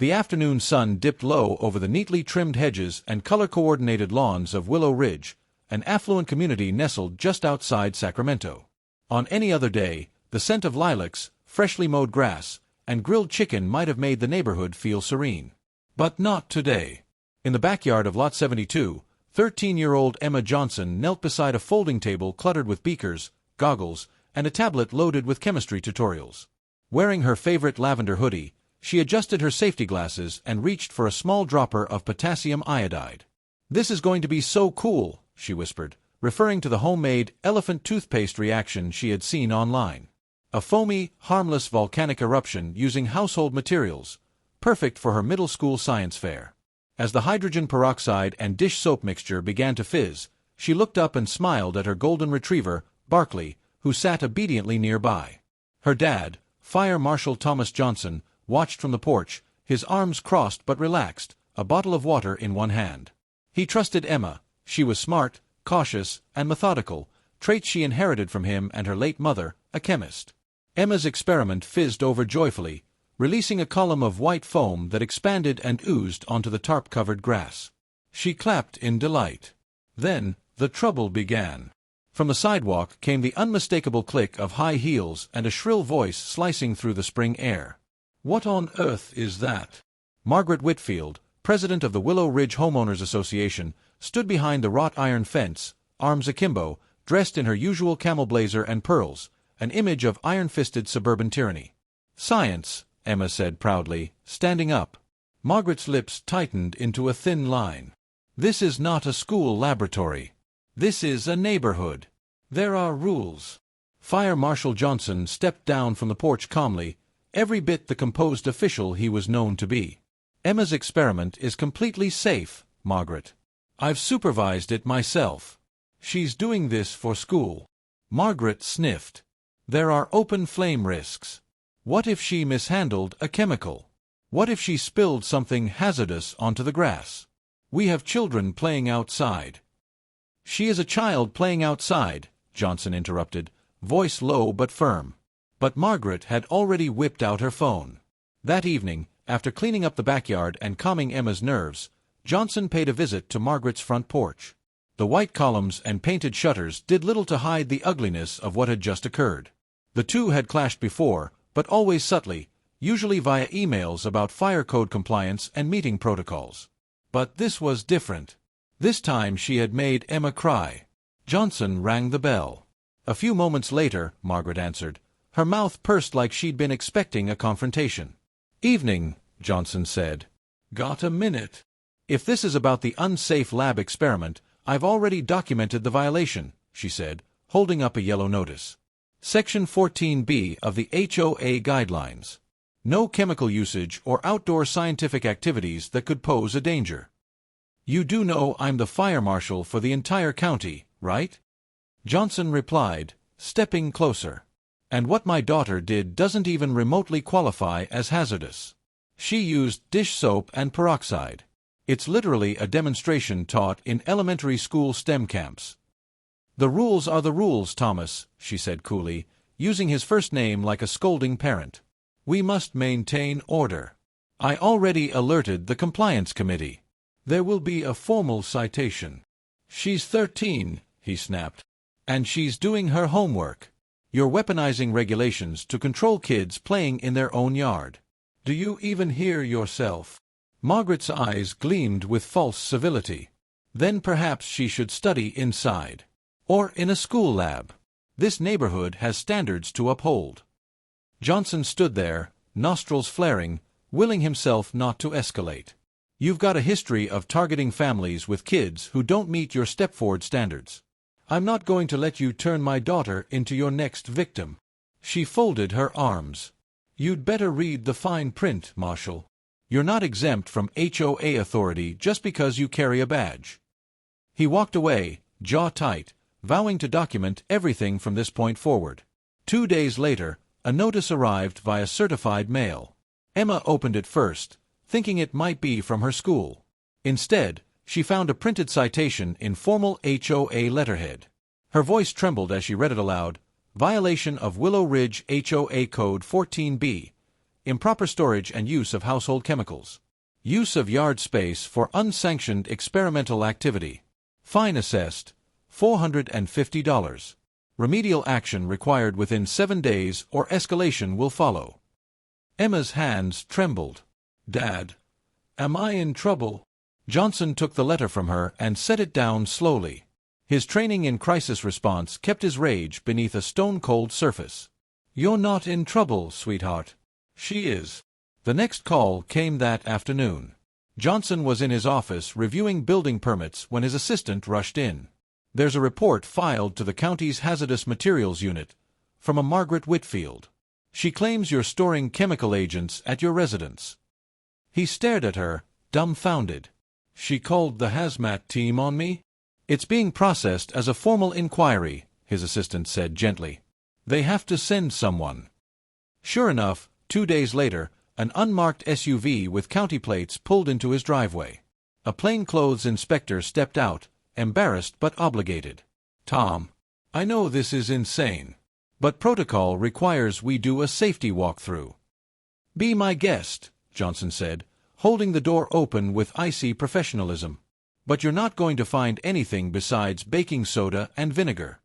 The afternoon sun dipped low over the neatly trimmed hedges and color-coordinated lawns of Willow Ridge, an affluent community nestled just outside Sacramento. On any other day, the scent of lilacs, freshly mowed grass, and grilled chicken might have made the neighborhood feel serene. But not today. In the backyard of Lot 72, 13-year-old Emma Johnson knelt beside a folding table cluttered with beakers, goggles, and a tablet loaded with chemistry tutorials. Wearing her favorite lavender hoodie, she adjusted her safety glasses and reached for a small dropper of potassium iodide. "This is going to be so cool," she whispered, referring to the homemade elephant toothpaste reaction she had seen online. A foamy, harmless volcanic eruption using household materials, perfect for her middle school science fair. As the hydrogen peroxide and dish soap mixture began to fizz, she looked up and smiled at her golden retriever, Barkley, who sat obediently nearby. Her dad, Fire Marshal Thomas Johnson, watched from the porch, his arms crossed but relaxed, a bottle of water in one hand. He trusted Emma. She was smart, cautious, and methodical, traits she inherited from him and her late mother, a chemist. Emma's experiment fizzed over joyfully, releasing a column of white foam that expanded and oozed onto the tarp-covered grass. She clapped in delight. Then, the trouble began. From the sidewalk came the unmistakable click of high heels and a shrill voice slicing through the spring air. "What on earth is that?" Margaret Whitfield, president of the Willow Ridge Homeowners Association, stood behind the wrought iron fence, arms akimbo, dressed in her usual camel blazer and pearls, an image of iron-fisted suburban tyranny. "Science," Emma said proudly, standing up. Margaret's lips tightened into a thin line. "This is not a school laboratory. This is a neighborhood. There are rules." Fire Marshal Johnson stepped down from the porch calmly, every bit the composed official he was known to be. "Emma's experiment is completely safe, Margaret. I've supervised it myself. She's doing this for school." Margaret sniffed. "There are open flame risks. What if she mishandled a chemical? What if she spilled something hazardous onto the grass? We have children playing outside." "She is a child playing outside," Johnson interrupted, voice low but firm. But Margaret had already whipped out her phone. That evening, after cleaning up the backyard and calming Emma's nerves, Johnson paid a visit to Margaret's front porch. The white columns and painted shutters did little to hide the ugliness of what had just occurred. The two had clashed before, but always subtly, usually via emails about fire code compliance and meeting protocols. But this was different. This time she had made Emma cry. Johnson rang the bell. "A few moments later," Margaret answered, her mouth pursed like she'd been expecting a confrontation. "Evening," Johnson said. "Got a minute?" "If this is about the unsafe lab experiment, I've already documented the violation," she said, holding up a yellow notice. Section 14B of the HOA Guidelines. No chemical usage or outdoor scientific activities that could pose a danger. "You do know I'm the fire marshal for the entire county, right?" Johnson replied, stepping closer. "And what my daughter did doesn't even remotely qualify as hazardous. She used dish soap and peroxide. It's literally a demonstration taught in elementary school STEM camps." "The rules are the rules, Thomas," she said coolly, using his first name like a scolding parent. "We must maintain order. I already alerted the compliance committee. There will be a formal citation." "She's 13, he snapped. "And she's doing her homework. You're weaponizing regulations to control kids playing in their own yard. Do you even hear yourself?" Margaret's eyes gleamed with false civility. "Then perhaps she should study inside. Or in a school lab. This neighborhood has standards to uphold." Johnson stood there, nostrils flaring, willing himself not to escalate. "You've got a history of targeting families with kids who don't meet your Stepford standards. I'm not going to let you turn my daughter into your next victim." She folded her arms. "You'd better read the fine print, Marshal. You're not exempt from HOA authority just because you carry a badge." He walked away, jaw tight, vowing to document everything from this point forward. 2 days later, a notice arrived via certified mail. Emma opened it first, thinking it might be from her school. Instead, she found a printed citation in formal HOA letterhead. Her voice trembled as she read it aloud. "Violation of Willow Ridge HOA Code 14B. improper storage and use of household chemicals. Use of yard space for unsanctioned experimental activity. Fine assessed, $450. Remedial action required within 7 days or escalation will follow. Emma's hands trembled. Dad, am I in trouble? Johnson took the letter from her and set it down slowly. His training in crisis response kept his rage beneath a stone-cold surface. You're not in trouble, sweetheart. She is. The next call came that afternoon. Johnson was in his office reviewing building permits when his assistant rushed in. There's a report filed to the county's hazardous materials unit from a Margaret Whitfield. She claims you're storing chemical agents at your residence. He stared at her, dumbfounded. She called the hazmat team on me? It's being processed as a formal inquiry, his assistant said gently. They have to send someone. Sure enough, 2 days later, an unmarked SUV with county plates pulled into his driveway. A plainclothes inspector stepped out, embarrassed but obligated. Tom, I know this is insane, but protocol requires we do a safety walkthrough. Be my guest, Johnson said, holding the door open with icy professionalism. But you're not going to find anything besides baking soda and vinegar.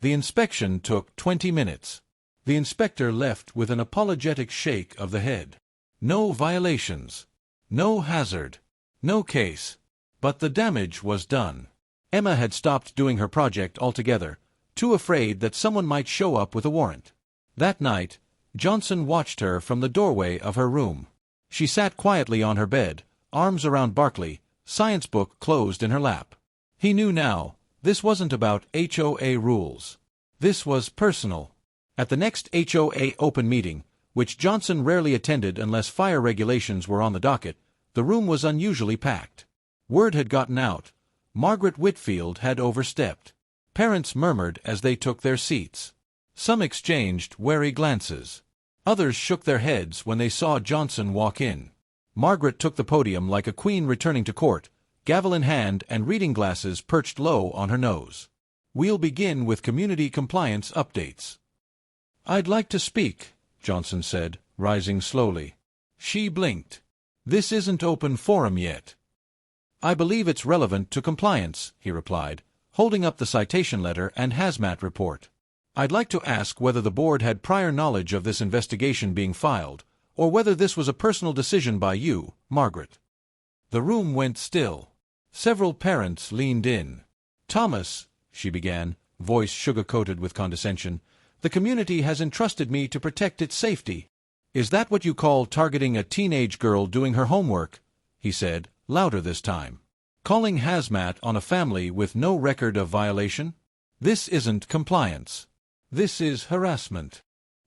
The inspection took 20 minutes. The inspector left with an apologetic shake of the head. No violations. No hazard. No case. But the damage was done. Emma had stopped doing her project altogether, too afraid that someone might show up with a warrant. That night, Johnson watched her from the doorway of her room. She sat quietly on her bed, arms around Barkley, science book closed in her lap. He knew now, this wasn't about HOA rules. This was personal. At the next HOA open meeting, which Johnson rarely attended unless fire regulations were on the docket, the room was unusually packed. Word had gotten out. Margaret Whitfield had overstepped. Parents murmured as they took their seats. Some exchanged wary glances. Others shook their heads when they saw Johnson walk in. Margaret took the podium like a queen returning to court, gavel in hand and reading glasses perched low on her nose. We'll begin with community compliance updates. I'd like to speak, Johnson said, rising slowly. She blinked. This isn't open forum yet. I believe it's relevant to compliance, he replied, holding up the citation letter and hazmat report. I'd like to ask whether the board had prior knowledge of this investigation being filed, or whether this was a personal decision by you, Margaret. The room went still. Several parents leaned in. Thomas, she began, voice sugar-coated with condescension, the community has entrusted me to protect its safety. Is that what you call targeting a teenage girl doing her homework? He said, louder this time. Calling hazmat on a family with no record of violation? This isn't compliance. This is harassment.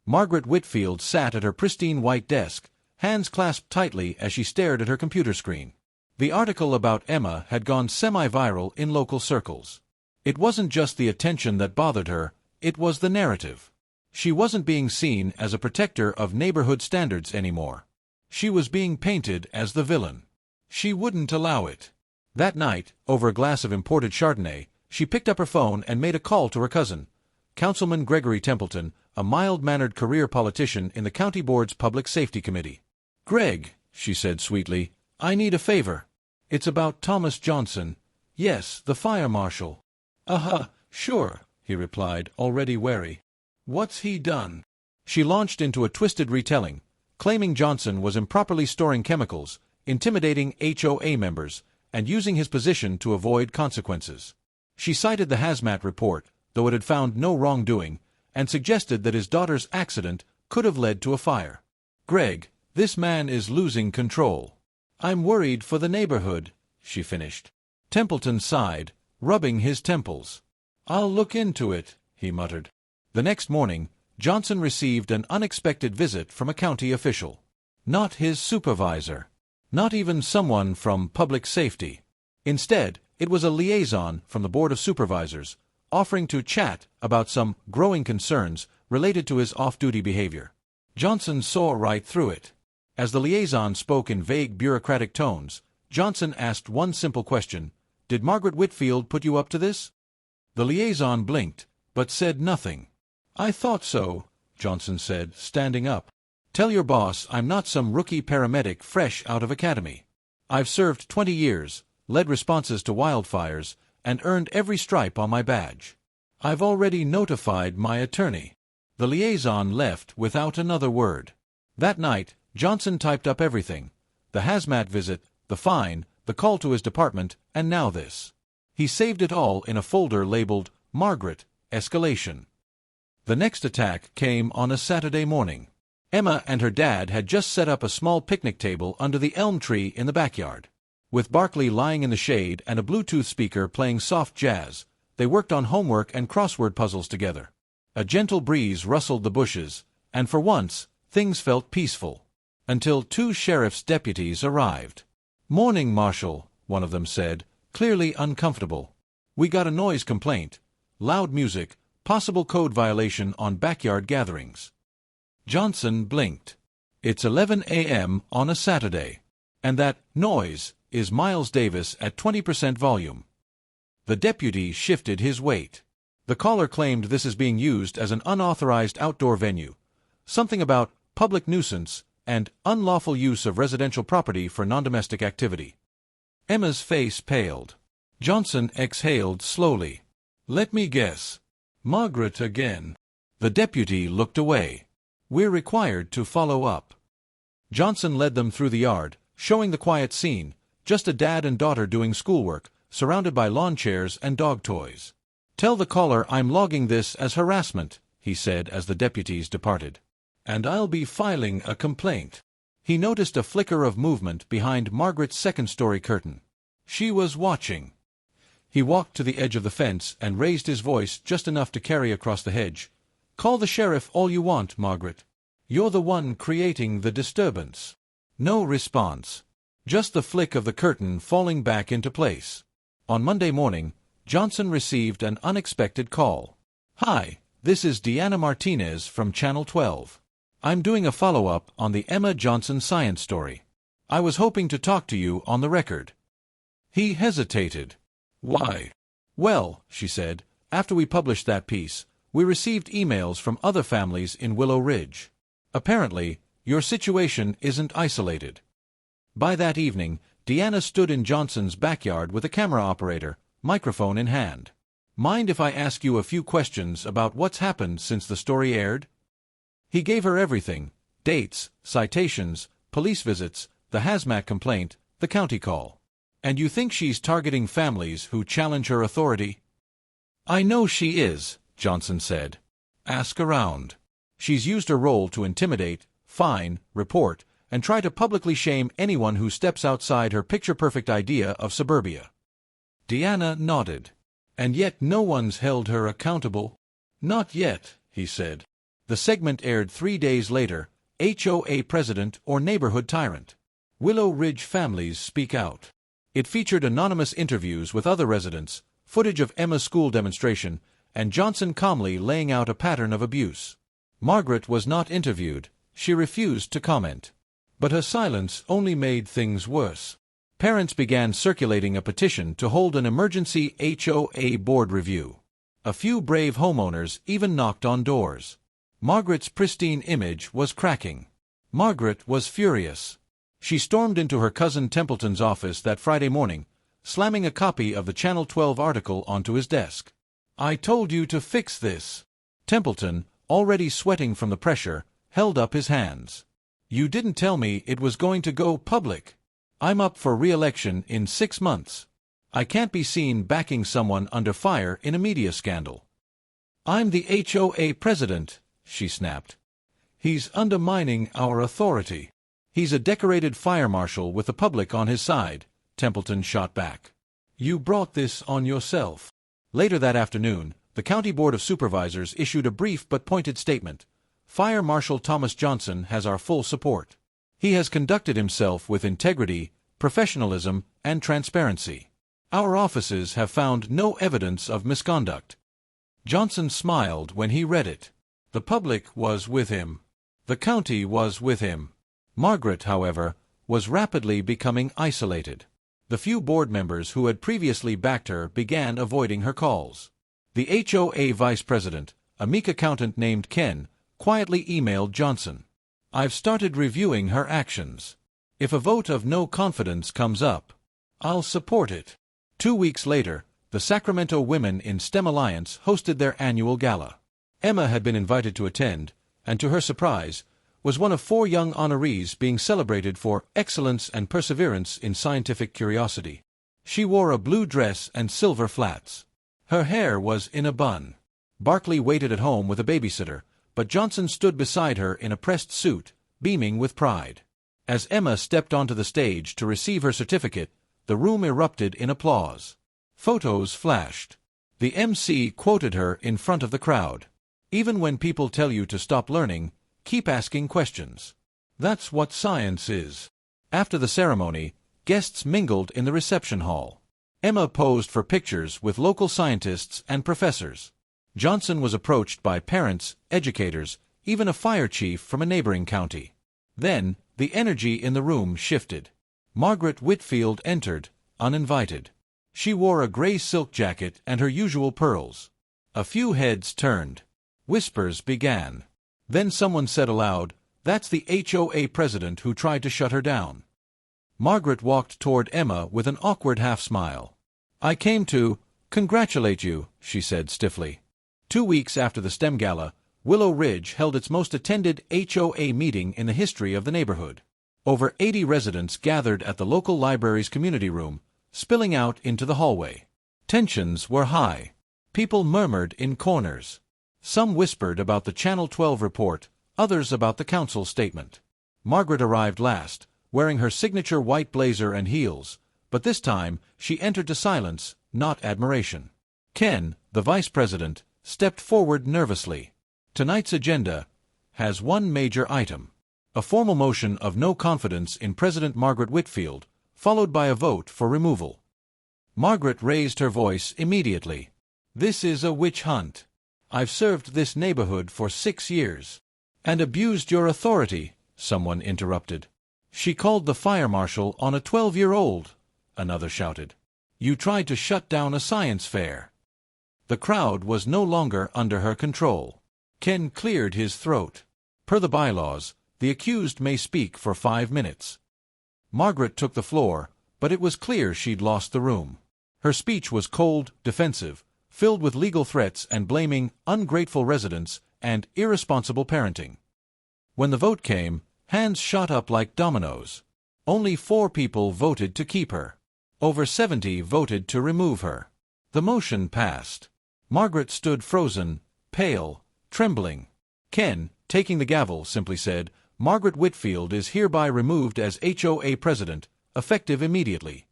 Margaret Whitfield sat at her pristine white desk, hands clasped tightly as she stared at her computer screen. The article about Emma had gone semi-viral in local circles. It wasn't just the attention that bothered her, it was the narrative. She wasn't being seen as a protector of neighborhood standards anymore. She was being painted as the villain. She wouldn't allow it. That night, over a glass of imported Chardonnay, she picked up her phone and made a call to her cousin, Councilman Gregory Templeton, a mild-mannered career politician in the county board's public safety committee. Greg, she said sweetly, I need a favor. It's about Thomas Johnson. Yes, the fire marshal. Sure, he replied, already wary. What's he done? She launched into a twisted retelling, claiming Johnson was improperly storing chemicals, intimidating HOA members, and using his position to avoid consequences. She cited the hazmat report, though it had found no wrongdoing, and suggested that his daughter's accident could have led to a fire. Greg, this man is losing control. I'm worried for the neighborhood, she finished. Templeton sighed, rubbing his temples. I'll look into it, he muttered. The next morning, Johnson received an unexpected visit from a county official. Not his supervisor. Not even someone from public safety. Instead, it was a liaison from the Board of Supervisors, offering to chat about some growing concerns related to his off-duty behavior. Johnson saw right through it. As the liaison spoke in vague bureaucratic tones, Johnson asked one simple question. Did Margaret Whitfield put you up to this? The liaison blinked, but said nothing. I thought so, Johnson said, standing up. Tell your boss I'm not some rookie paramedic fresh out of academy. I've served 20 years, led responses to wildfires, and earned every stripe on my badge. I've already notified my attorney." The liaison left without another word. That night, Johnson typed up everything: the hazmat visit, the fine, the call to his department, and now this. He saved it all in a folder labeled Margaret, Escalation. The next attack came on a Saturday morning. Emma and her dad had just set up a small picnic table under the elm tree in the backyard. With Barkley lying in the shade and a Bluetooth speaker playing soft jazz, they worked on homework and crossword puzzles together. A gentle breeze rustled the bushes, and for once, things felt peaceful. Until 2 sheriff's deputies arrived. "Morning, Marshal," one of them said, clearly uncomfortable. "We got a noise complaint. Loud music, possible code violation on backyard gatherings." Johnson blinked. "It's 11 a.m. on a Saturday. And that noise is Miles Davis at 20% volume." The deputy shifted his weight. The caller claimed this is being used as an unauthorized outdoor venue. Something about public nuisance and unlawful use of residential property for non-domestic activity. Emma's face paled. Johnson exhaled slowly. "Let me guess. Margaret again." The deputy looked away. "We're required to follow up." Johnson led them through the yard, showing the quiet scene, just a dad and daughter doing schoolwork, surrounded by lawn chairs and dog toys. "Tell the caller I'm logging this as harassment," he said as the deputies departed. "And I'll be filing a complaint." He noticed a flicker of movement behind Margaret's second-story curtain. She was watching. He walked to the edge of the fence and raised his voice just enough to carry across the hedge. "Call the sheriff all you want, Margaret. You're the one creating the disturbance." No response. Just the flick of the curtain falling back into place. On Monday morning, Johnson received an unexpected call. "Hi, this is Deanna Martinez from Channel 12. I'm doing a follow-up on the Emma Johnson science story. I was hoping to talk to you on the record." He hesitated. "Why?" "Well," she said, "after we published that piece, we received emails from other families in Willow Ridge. Apparently, your situation isn't isolated." By that evening, Deanna stood in Johnson's backyard with a camera operator, microphone in hand. "Mind if I ask you a few questions about what's happened since the story aired?" He gave her everything: dates, citations, police visits, the hazmat complaint, the county call. "And you think she's targeting families who challenge her authority?" "I know she is," Johnson said. "Ask around. She's used her role to intimidate, fine, report, and try to publicly shame anyone who steps outside her picture-perfect idea of suburbia." Deanna nodded. "And yet no one's held her accountable?" "Not yet," he said. The segment aired 3 days later. HOA president or neighborhood tyrant. Willow Ridge families speak out. It featured anonymous interviews with other residents, footage of Emma's school demonstration, and Johnson calmly laying out a pattern of abuse. Margaret was not interviewed. She refused to comment. But her silence only made things worse. Parents began circulating a petition to hold an emergency HOA board review. A few brave homeowners even knocked on doors. Margaret's pristine image was cracking. Margaret was furious. She stormed into her cousin Templeton's office that Friday morning, slamming a copy of the Channel 12 article onto his desk. "I told you to fix this." Templeton, already sweating from the pressure, held up his hands. "You didn't tell me it was going to go public. I'm up for re-election in 6 months. I can't be seen backing someone under fire in a media scandal." "I'm the HOA president," she snapped. "He's undermining our authority." "He's a decorated fire marshal with the public on his side," Templeton shot back. "You brought this on yourself." Later that afternoon, the County Board of Supervisors issued a brief but pointed statement. "Fire Marshal Thomas Johnson has our full support. He has conducted himself with integrity, professionalism, and transparency. Our offices have found no evidence of misconduct." Johnson smiled when he read it. The public was with him. The county was with him. Margaret, however, was rapidly becoming isolated. The few board members who had previously backed her began avoiding her calls. The HOA vice president, a meek accountant named Ken, quietly emailed Johnson. I've started reviewing her actions. If a vote of no confidence comes up, I'll support it." 2 weeks later, the Sacramento Women in STEM Alliance hosted their annual gala. Emma had been invited to attend, and to her surprise, was one of 4 young honorees being celebrated for excellence and perseverance in scientific curiosity. She wore a blue dress and silver flats. Her hair was in a bun. Barkley waited at home with a babysitter, but Johnson stood beside her in a pressed suit, beaming with pride. As Emma stepped onto the stage to receive her certificate, the room erupted in applause. Photos flashed. The MC quoted her in front of the crowd. "Even when people tell you to stop learning, keep asking questions. That's what science is." After the ceremony, guests mingled in the reception hall. Emma posed for pictures with local scientists and professors. Johnson was approached by parents, educators, even a fire chief from a neighboring county. Then, the energy in the room shifted. Margaret Whitfield entered, uninvited. She wore a gray silk jacket and her usual pearls. A few heads turned. Whispers began. Then someone said aloud, "That's the HOA president who tried to shut her down." Margaret walked toward Emma with an awkward half-smile. "I came to congratulate you," she said stiffly. 2 weeks after the STEM Gala, Willow Ridge held its most attended HOA meeting in the history of the neighborhood. Over 80 residents gathered at the local library's community room, spilling out into the hallway. Tensions were high. People murmured in corners. Some whispered about the Channel 12 report, others about the council statement. Margaret arrived last, wearing her signature white blazer and heels, but this time she entered to silence, not admiration. Ken, the vice president, stepped forward nervously. "Tonight's agenda has one major item. A formal motion of no confidence in President Margaret Whitfield, followed by a vote for removal." Margaret raised her voice immediately. "This is a witch hunt. I've served this neighborhood for 6 years." "And abused your authority," someone interrupted. "She called the fire marshal on a 12-year-old, another shouted. "You tried to shut down a science fair." The crowd was no longer under her control. Ken cleared his throat. "Per the bylaws, the accused may speak for 5 minutes." Margaret took the floor, but it was clear she'd lost the room. Her speech was cold, defensive, filled with legal threats and blaming ungrateful residents and irresponsible parenting. When the vote came, hands shot up like dominoes. Only 4 people voted to keep her. Over 70 voted to remove her. The motion passed. Margaret stood frozen, pale, trembling. Ken, taking the gavel, simply said, "Margaret Whitfield is hereby removed as HOA president, effective immediately."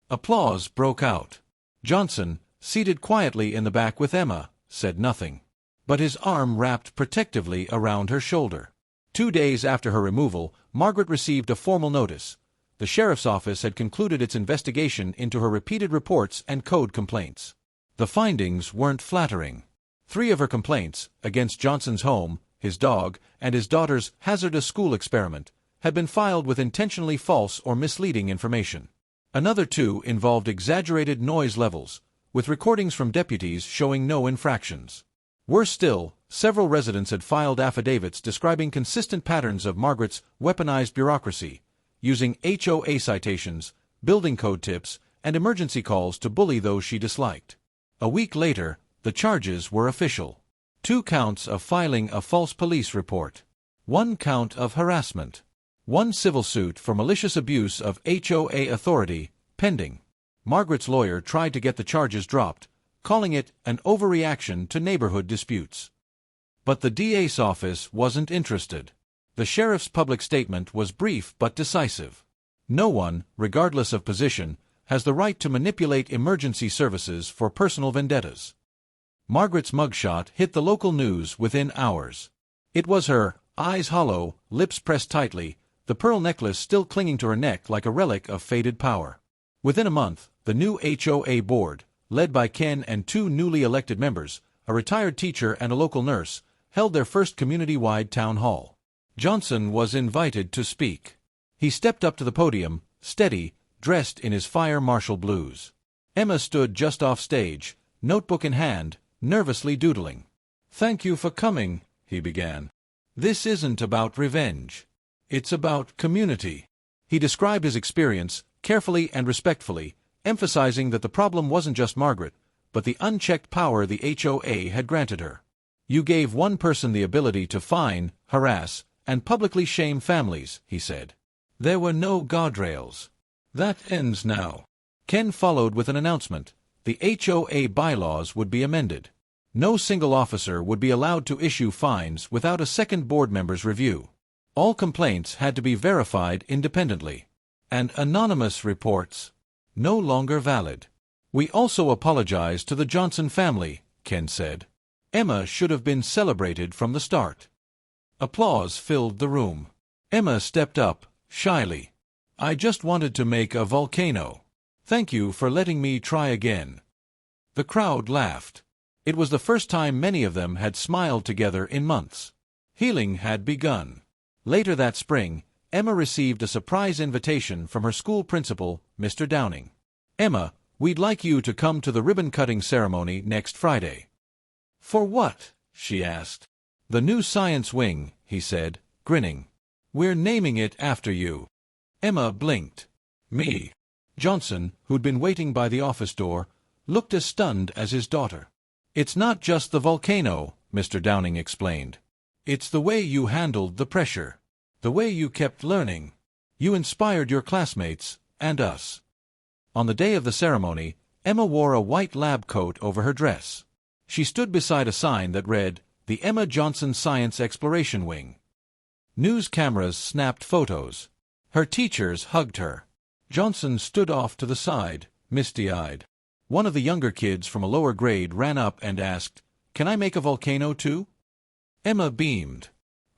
Applause broke out. Johnson, seated quietly in the back with Emma, said nothing. But his arm wrapped protectively around her shoulder. 2 days after her removal, Margaret received a formal notice. The sheriff's office had concluded its investigation into her repeated reports and code complaints. The findings weren't flattering. 3 of her complaints, against Johnson's home, his dog, and his daughter's hazardous school experiment, had been filed with intentionally false or misleading information. Another 2 involved exaggerated noise levels, with recordings from deputies showing no infractions. Worse still, several residents had filed affidavits describing consistent patterns of Margaret's weaponized bureaucracy, using HOA citations, building code tips, and emergency calls to bully those she disliked. A week later, the charges were official. 2 counts of filing a false police report. 1 count of harassment. 1 civil suit for malicious abuse of HOA authority, pending. Margaret's lawyer tried to get the charges dropped, calling it an overreaction to neighborhood disputes. But the DA's office wasn't interested. The sheriff's public statement was brief but decisive. "No one, regardless of position, has the right to manipulate emergency services for personal vendettas." Margaret's mugshot hit the local news within hours. It was her, eyes hollow, lips pressed tightly, the pearl necklace still clinging to her neck like a relic of faded power. Within a month, the new HOA board, led by Ken and 2 newly elected members, a retired teacher and a local nurse, held their first community-wide town hall. Johnson was invited to speak. He stepped up to the podium, steady, dressed in his fire marshal blues. Emma stood just off stage, notebook in hand, nervously doodling. "Thank you for coming," he began. This isn't about revenge. It's about community. He described his experience, carefully and respectfully, emphasizing that the problem wasn't just Margaret, but the unchecked power the HOA had granted her. You gave one person the ability to fine, harass, and publicly shame families, he said. There were no guardrails. That ends now. Ken followed with an announcement. The HOA bylaws would be amended. No single officer would be allowed to issue fines without a second board member's review. All complaints had to be verified independently. And anonymous reports, no longer valid. We also apologize to the Johnson family, Ken said. Emma should have been celebrated from the start. Applause filled the room. Emma stepped up, shyly. I just wanted to make a volcano. Thank you for letting me try again. The crowd laughed. It was the first time many of them had smiled together in months. Healing had begun. Later that spring, Emma received a surprise invitation from her school principal, Mr. Downing. Emma, we'd like you to come to the ribbon-cutting ceremony next Friday. For what? She asked. The new science wing, he said, grinning. We're naming it after you. Emma blinked. Me. Johnson, who'd been waiting by the office door, looked as stunned as his daughter. It's not just the volcano, Mr. Downing explained. It's the way you handled the pressure. The way you kept learning. You inspired your classmates, and us. On the day of the ceremony, Emma wore a white lab coat over her dress. She stood beside a sign that read, The Emma Johnson Science Exploration Wing. News cameras snapped photos. Her teachers hugged her. Johnson stood off to the side, misty-eyed. One of the younger kids from a lower grade ran up and asked, Can I make a volcano too? Emma beamed.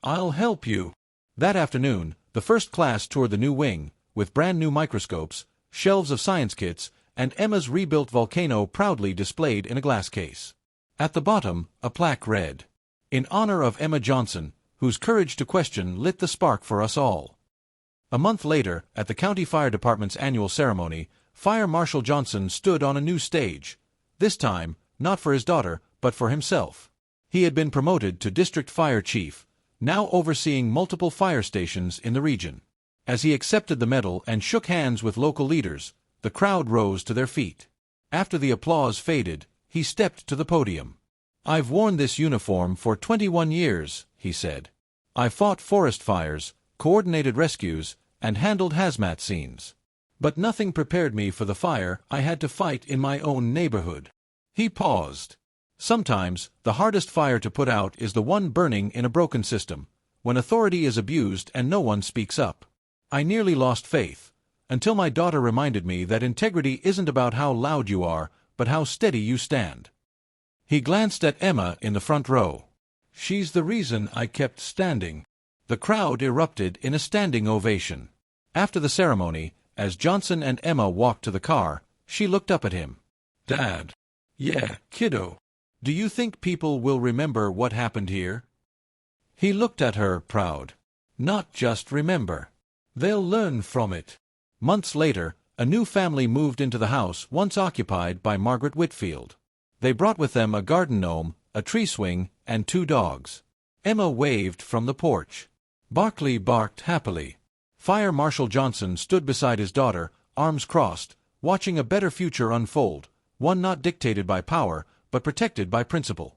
I'll help you. That afternoon, the first class toured the new wing, with brand-new microscopes, shelves of science kits, and Emma's rebuilt volcano proudly displayed in a glass case. At the bottom, a plaque read, In honor of Emma Johnson, whose courage to question lit the spark for us all. A month later, at the County Fire Department's annual ceremony, Fire Marshal Johnson stood on a new stage, this time, not for his daughter, but for himself. He had been promoted to District Fire Chief, now overseeing multiple fire stations in the region. As he accepted the medal and shook hands with local leaders, the crowd rose to their feet. After the applause faded, he stepped to the podium. I've worn this uniform for 21 years, he said. I fought forest fires, coordinated rescues, and handled hazmat scenes. But nothing prepared me for the fire I had to fight in my own neighborhood. He paused. Sometimes, the hardest fire to put out is the one burning in a broken system, when authority is abused and no one speaks up. I nearly lost faith, until my daughter reminded me that integrity isn't about how loud you are, but how steady you stand. He glanced at Emma in the front row. She's the reason I kept standing. The crowd erupted in a standing ovation. After the ceremony, as Johnson and Emma walked to the car, she looked up at him. Dad. Yeah, kiddo. Do you think people will remember what happened here? He looked at her, proud. Not just remember. They'll learn from it. Months later, a new family moved into the house once occupied by Margaret Whitfield. They brought with them a garden gnome, a tree swing, and 2 dogs. Emma waved from the porch. Barkley barked happily. Fire Marshal Johnson stood beside his daughter, arms crossed, watching a better future unfold, one not dictated by power, but protected by principle.